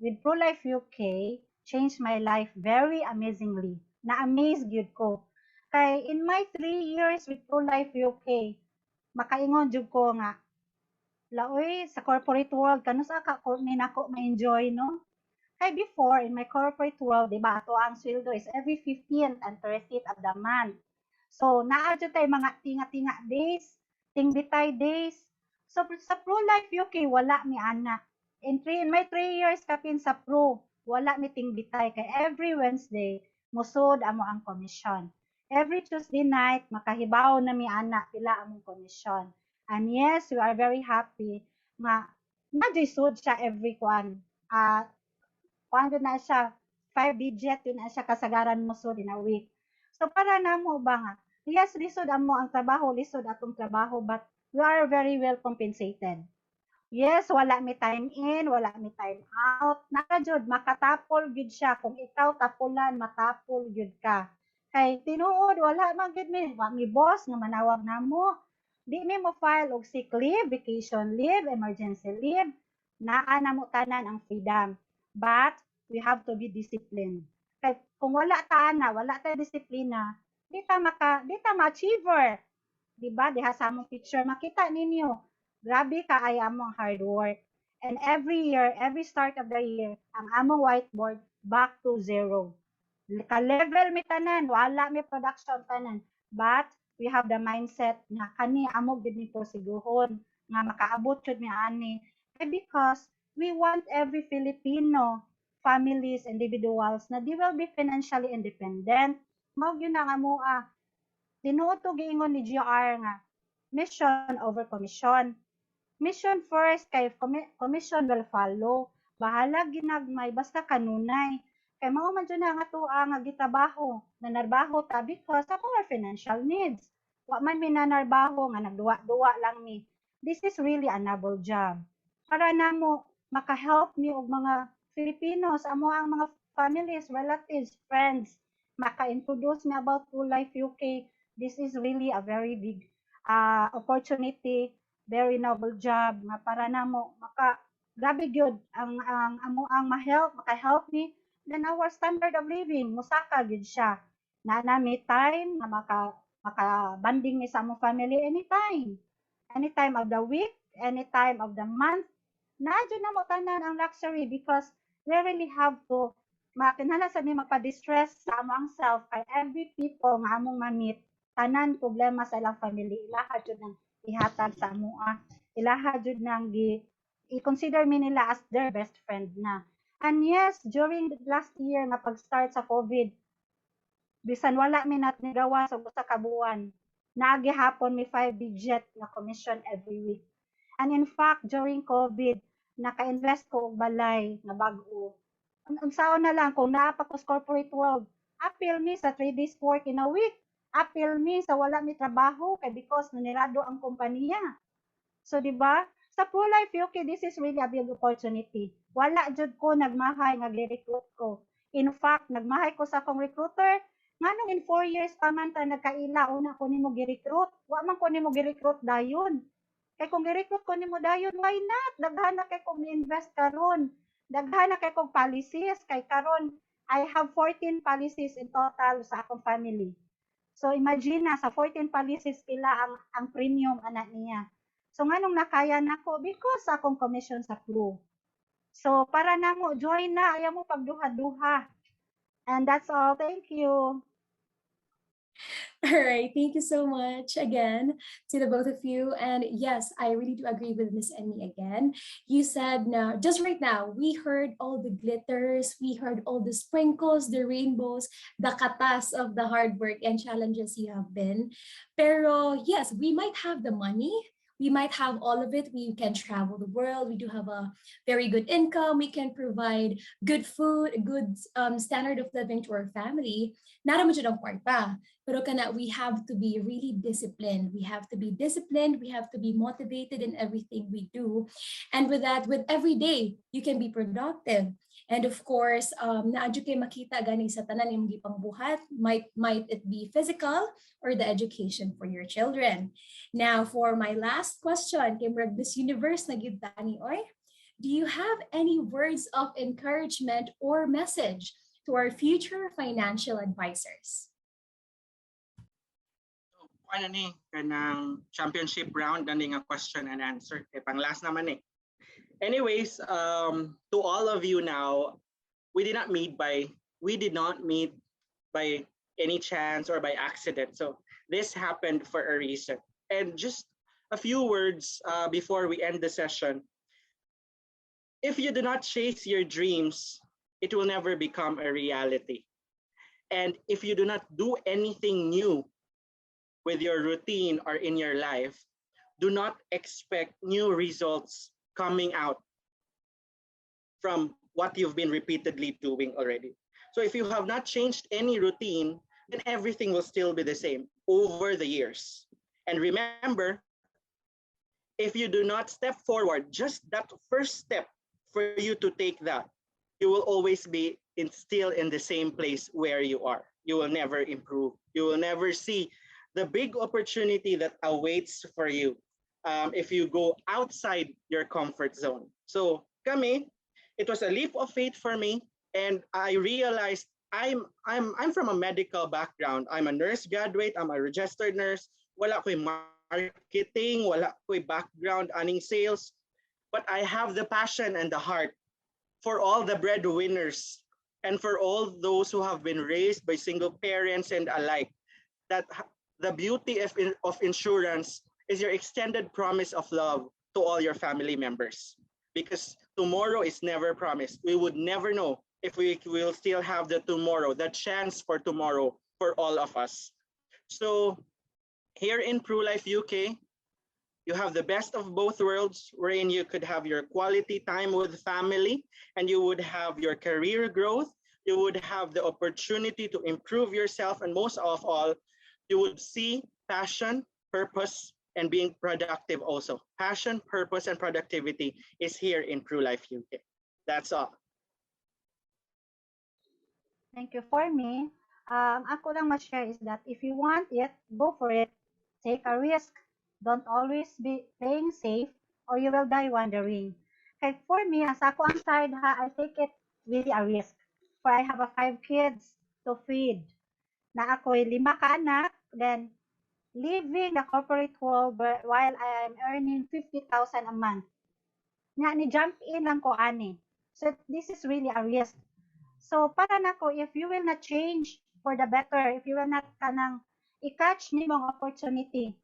with ProLife UK, changed my life very amazingly. Na-amaze gyud ko. Kay in my 3 years with ProLife UK, makaingon jud ko nga, laoy sa corporate world kanus ka ko ni nako ma-enjoy no. Kay before in my corporate world, di ba, ato ang sweldo is every 15th and 30th of the month. So, naadyo tayo mga tinga-tinga days, tingbitay days. So, sa ProLife UK, wala mi ana. In my 3 years kapin sa Pro, wala mi tingbitay. Kay every Wednesday, musod amo ang commission. Every Tuesday night, makahibaw na mi ana, pila among commission. And yes, we are very happy nga na-sud siya every kuan. Kuan na siya, 5 digit, yun na siya kasagaran mo so in a week. So para na mo ba nga, yes, lisod amo ang trabaho, lisod atong trabaho, but we are very well compensated. Yes, wala mi time in, wala mi time out. Naka jud makatapol gyud siya kung ikaw tapulan, matapol gyud ka. Kay tinuod wala man gyud mi boss nga manawag namo. Di mi mo file og sick leave, vacation leave, emergency leave. Naa na mo tanan ang freedom. But we have to be disciplined. Kay kung wala ta na, wala ta disiplina, di ta ma-achiever. Diba? Diha sa among picture makita ninyo. Grabe ka ay among hard work. And every year, every start of the year, ang among whiteboard back to zero. Ka-level mi tanan, wala mi production tanan. But we have the mindset nga kani amo gid ni prosiguhon nga makaabot jud mi ani. Because we want every Filipino families, individuals na they will be financially independent. Mao gyud na nga moa. Tinuod to giingon ni GR nga mission over commission. Mission first kay commission will follow. Bahala ginagmay basta kanunay. Kay mao man jud na nga tuwa nga gitrabaho, nanarbaho ta because of our financial needs. Wa man mi nanarbaho nga nagduwa-duwa lang mi. This is really a noble job. Para namo maka-help mi og mga Filipinos, amo ang mga families, relatives, friends, maka-introduce mi about ProLife UK. This is really a very big opportunity, very noble job nga para namo grabe gyud ang amo ang maka-help me then our standard of living musaka gyud siya na nami time na maka banding ni sa among family anytime of the week, anytime of the month. Naadyo na mo tanan ang luxury because we really have to makinahanglan sa mi magpa-distress sa among self kay every people nga among ma-meet tanan problema sa ilang family ilaha jud nang ihatag sa amoa ilaha jud nang i-consider mi nila as their best friend na. And yes, during the last year nga pag-start sa COVID, bisan wala mi nat nigawa sa usa ka buwan, naagihapon mi 5-digit na commission every week. And in fact, during COVID, naka-invest ko og balay nga bag-o. Unsaon na lang kung naa pa ko sa corporate world, appeal me sa 3 days work in a week. Appeal me sa wala mi trabaho kay because nanirado ang kompanya. So, di ba? Sa ProLife UK, this is really a big opportunity. Wala jud ko nagmahay nga gi-recruit ko. In fact, nagmahay ko sa akong recruiter, nganong in 4 years pa man ta nagkaila una ko nimo gi-recruit. Wa man ko nimo gi-recruit dayon. Kay kung gi-recruit ko nimo dayon, why not? Daghan na kay kung ni-invest karon. Daghan na kay kong policies kay karon I have 14 policies in total sa akong family. So imagine na sa 14 policies pila ang premium ana niya. So nganong nakaya nako because sa akong commission sa crew. So para namo join na ayaw mo pagduha-duha. And that's all. Thank you. All right, thank you so much again to the both of you. And yes, I really do agree with Miss Emmy again. You said now, just right now, we heard all the glitters, we heard all the sprinkles, the rainbows, the katas of the hard work and challenges you have been. Pero yes, we might have the money. We might have all of it. We can travel the world. We do have a very good income. We can provide good food, a good standard of living to our family. Nara mo ang kwarta. Pero we have to be really disciplined. We have to be disciplined. We have to be motivated in everything we do. And with that, with every day, you can be productive. And of course, naadyo kay makita gani sa tanan yung gipang buhat, might it be physical or the education for your children. Now, for my last question, kay this universe na gyud tani oy, do you have any words of encouragement or message to our future financial advisors? Ano ni kanang championship round na nga question and answer kay pang last naman eh. Anyways, to all of you now, we did not meet by any chance or by accident. So this happened for a reason. And just a few words before we end the session. If you do not chase your dreams, it will never become a reality. And if you do not do anything new with your routine or in your life, do not expect new results coming out from what you've been repeatedly doing already. So if you have not changed any routine, then everything will still be the same over the years. And remember, if you do not step forward, just that first step for you to take that, you will always be still in the same place where you are. You will never improve. You will never see the big opportunity that awaits for you if you go outside your comfort zone. So kami, it was a leap of faith for me, and I realized I'm from a medical background. I'm a nurse graduate. I'm a registered nurse. Wala ko'y marketing, wala ko'y background aning sales, but I have the passion and the heart for all the breadwinners and for all those who have been raised by single parents and alike. That the beauty of insurance is your extended promise of love to all your family members. Because tomorrow is never promised. We would never know if we will still have the tomorrow, the chance for tomorrow for all of us. So here in ProLife UK, you have the best of both worlds, wherein you could have your quality time with family, and you would have your career growth. You would have the opportunity to improve yourself, and most of all, you would see passion, purpose, and being productive also. Passion, purpose, and productivity is here in ProLife UK. That's all. Thank you. For me, ako lang ma-share is that if you want it, go for it. Take a risk. Don't always be playing safe or you will die wondering. Kaya for me, as ako ang side ha, I take it really a risk. For I have 5 kids to feed. Na ako'y 5 ka anak, then leaving the corporate world while I am earning 50,000 a month. Nga ni jump in lang ko ani. So this is really a risk. So para nako, if you will not change for the better, if you will not kanang i-catch nimong opportunity,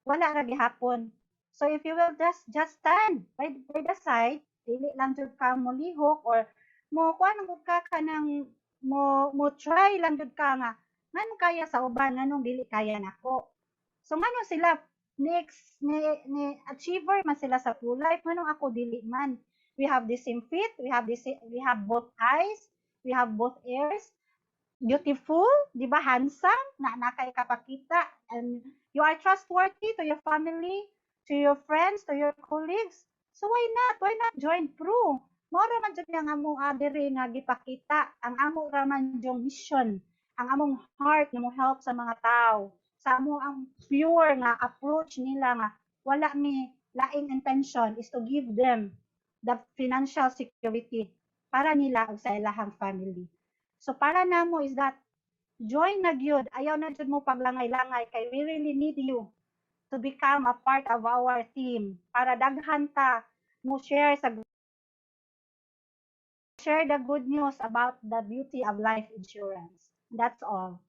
wala ra gihapon. So if you will just stand by the side, dili lang jud ka mo lihok or mo kuan mo ka kanang mo try lang jud ka nga nganong kaya sa uban, nganong dili kaya nako. So ngano sila next ni achiever man sila sa ProLife, nganong ako dili man. We have the same feet, we have both eyes, we have both ears, beautiful, di ba, handsome, na nakay kapakita, and you are trustworthy to your family, to your friends, to your colleagues. So why not join Pro? Mora man jud ang among diri nga gipakita, ang among raman jong mission, ang among heart nga mo help sa mga tao, sa among ang pure nga approach nila nga wala mi laing intention is to give them the financial security para nila ug sa ilahang family. So para namo is that join na gyud, ayaw na jud mo paglangay-langay kay we really need you to become a part of our team para daghan ta mo share the good news about the beauty of life insurance. That's all.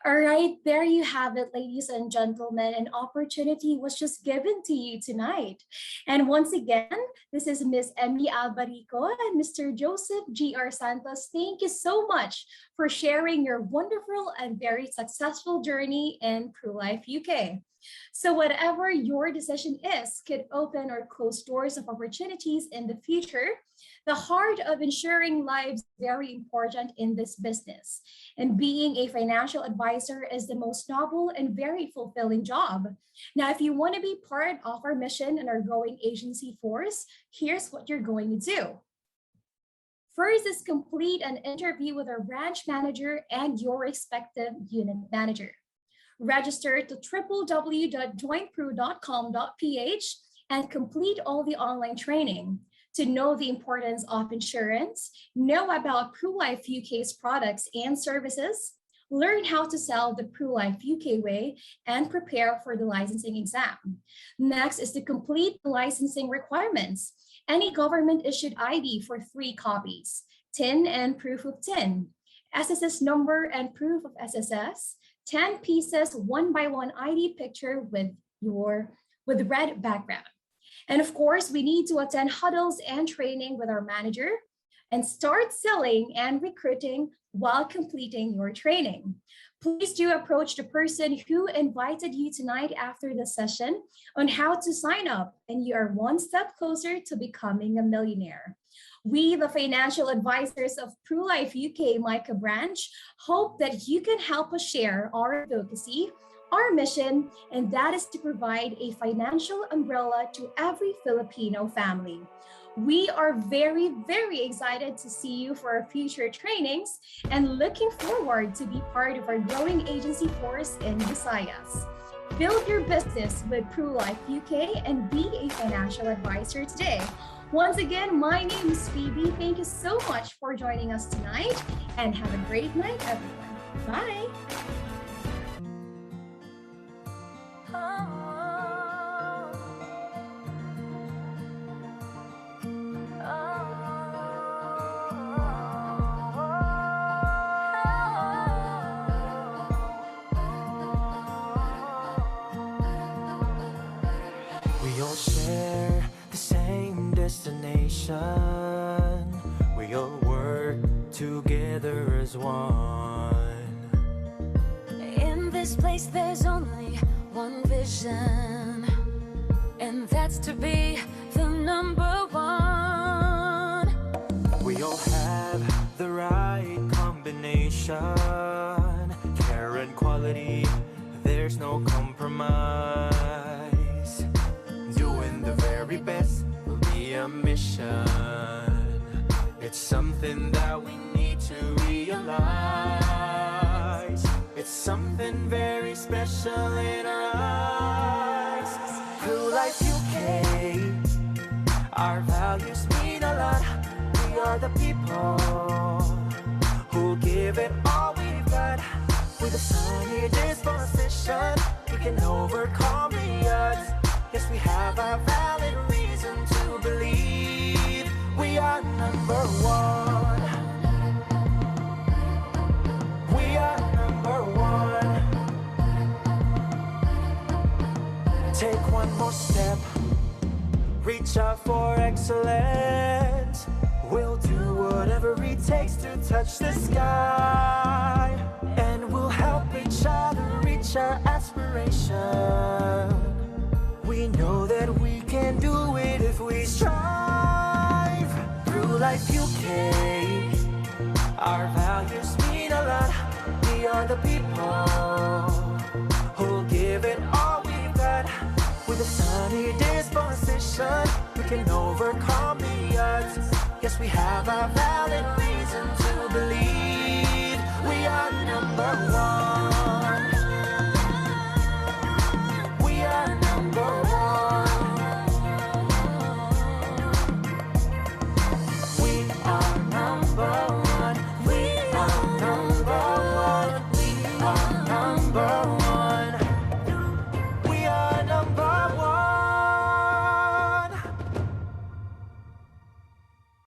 All right, there you have it, ladies and gentlemen. An opportunity was just given to you tonight. And once again, this is Miss Emmy Albarico and Mr. Joseph G.R. Santos. Thank you so much for sharing your wonderful and very successful journey in ProLife UK. So whatever your decision is could open or close doors of opportunities in the future. The heart of ensuring lives is very important in this business. And being a financial advisor is the most noble and very fulfilling job. Now, if you want to be part of our mission and our growing agency force, here's what you're going to do. First is complete an interview with our branch manager and your respective unit manager. Register to www.joinpro.com.ph and complete all the online training to know the importance of insurance, know about ProLife UK's products and services, learn how to sell the ProLife UK way, and prepare for the licensing exam. Next is to complete the licensing requirements. Any government-issued ID for 3 copies, TIN and proof of TIN, SSS number and proof of SSS, 10 pieces 1x1 ID picture with red background. And of course, we need to attend huddles and training with our manager and start selling and recruiting while completing your training. Please do approach the person who invited you tonight after the session on how to sign up, and you are one step closer to becoming a millionaire. We, the financial advisors of ProLife UK MICA branch, hope that you can help us share our advocacy, our mission, and that is to provide a financial umbrella to every Filipino family. We are very, very excited to see you for our future trainings and looking forward to be part of our growing agency force in Visayas. Build your business with ProLife UK and be a financial advisor today. Once again, my name is Phoebe. Thank you so much for joining us tonight and have a great night, everyone. Bye. We all share the same destination. We all work together as one. In this place there's only one vision, and that's to be the number one. We all have the right combination. Care and quality, there's no compromise. Doing the very best will be a mission. It's something that we need to realize. It's It's something very special in our eyes. ProLife UK, our values mean a lot. We are the people who give it all we've got. With a sunny disposition, we can overcome the odds. Yes, we have a valid reason to believe we are number one. We are number one. Take one more step, reach out for excellence. We'll do whatever it takes to touch the sky, and we'll help each other reach our aspiration. We know that we can do it if we strive. ProLife UK, our values mean a lot. We are the people who'll give it all we've got. With a sunny disposition, we can overcome the odds. Yes, we have a valid reason to believe we are number one. We are number one. We are number one. We are number one. We are number one.